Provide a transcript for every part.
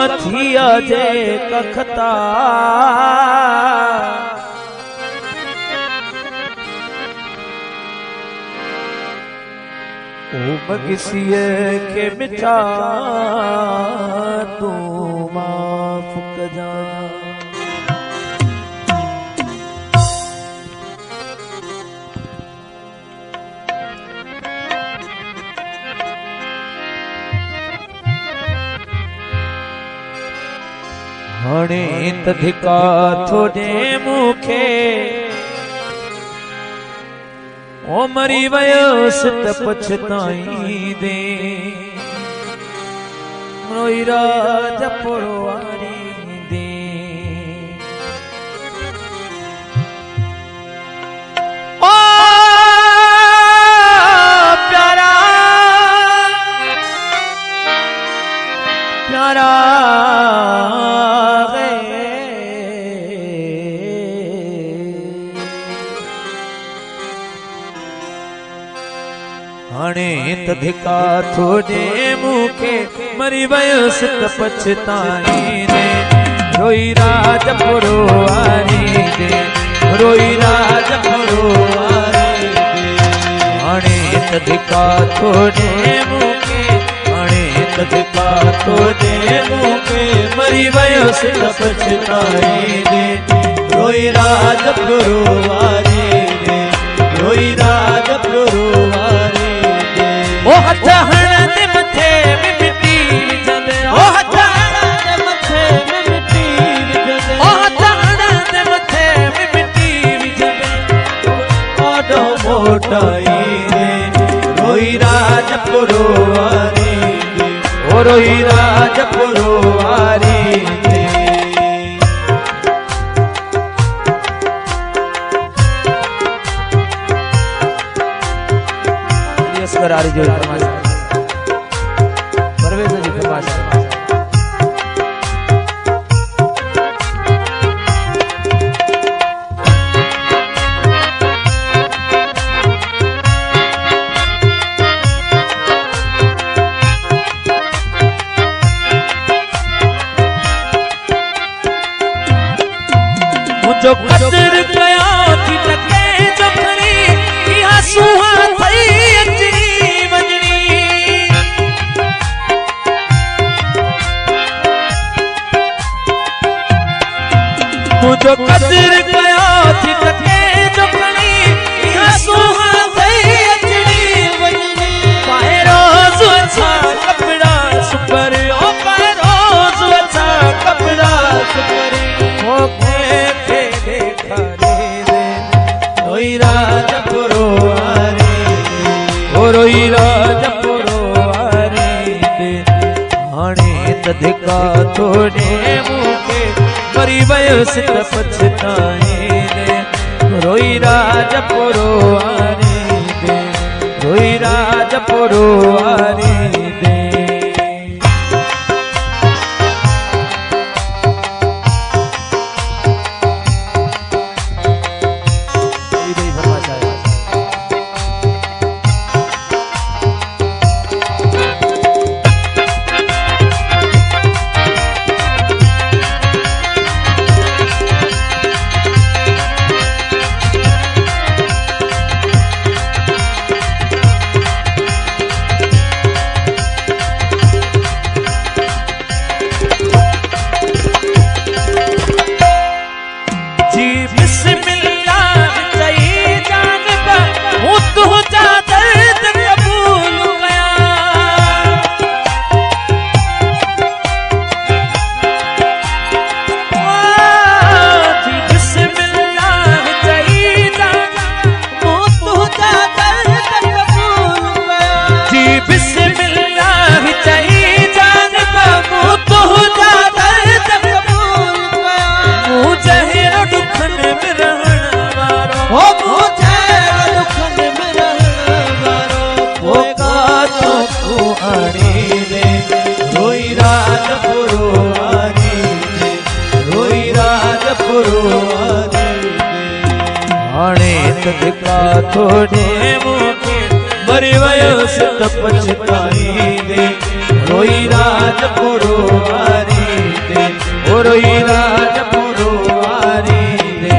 मथिया जे कखता ओ मगसिए के मिठा तू माफ कजा हणे तधिका थोड़े मुखे ओ मरी वयोस त पछताई दे मोइरा जपड़वारी दे ओ प्यारा प्यारा हणे तधिका थोड़े मुखे मरी वयोस त पछताई दे रोई राज पुरवारी दे रोई राज पुरवारी दे हणे तधिका थोड़े मुखे हणे तधिका थोड़े मुखे मरी वयोस त पछताई दे रोई राज पुरवारी दे रोई राज पुरवारी ओ हथ हण दे मथे में मिट्टी विझंदे ओ हथ हण दे मथे में मिट्टी विझंदे ओ हथ हण दे मथे में मिट्टी विझंदे ओडो मोटाई दे रोई राज पुरवारी दे ओ रोई राज पुरवारी दे करारी जो फरमाइश परवेज जी फरमाइश मुझो कदर कया थी तके जो खरी इहा सुहा थई मुझो कदर कया थी तके जो खणी इहा सुहा थई अचड़ी वञणी पाए रोज़ अच्छा कपड़ा सुपर ओ पाए रोज़ अच्छा कपड़ा सुपर ओ के देखारे दे रोई राज पुरवारी ओ रोई राज पुरवारी दे हाणे तधिका थोड़े मुखे मरी वयोस त पछताई दे रोई राज पुरवारी दे रोई राज पुरवारी दे सदका थोड़े मुखे मरी वयोस त पछताई दे रोई राजपुरो वारी दे, ओ रोई राजपुरो वारी दे।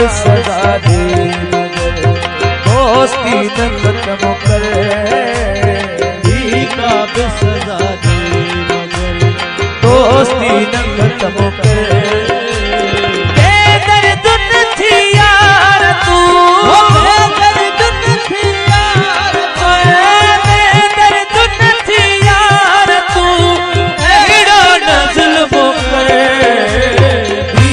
सदा दे मगर दोस्ती न खत्म करे, सदा दे मगर दोस्ती न खत्म करे। बेदर्द थी यार तू, बेदर्द थी यार तू, बेदर्द थी यार तू, एड़ा न जुल्म करे। भी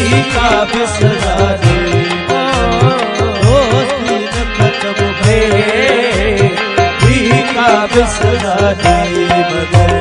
सदा दे सदा दी मगर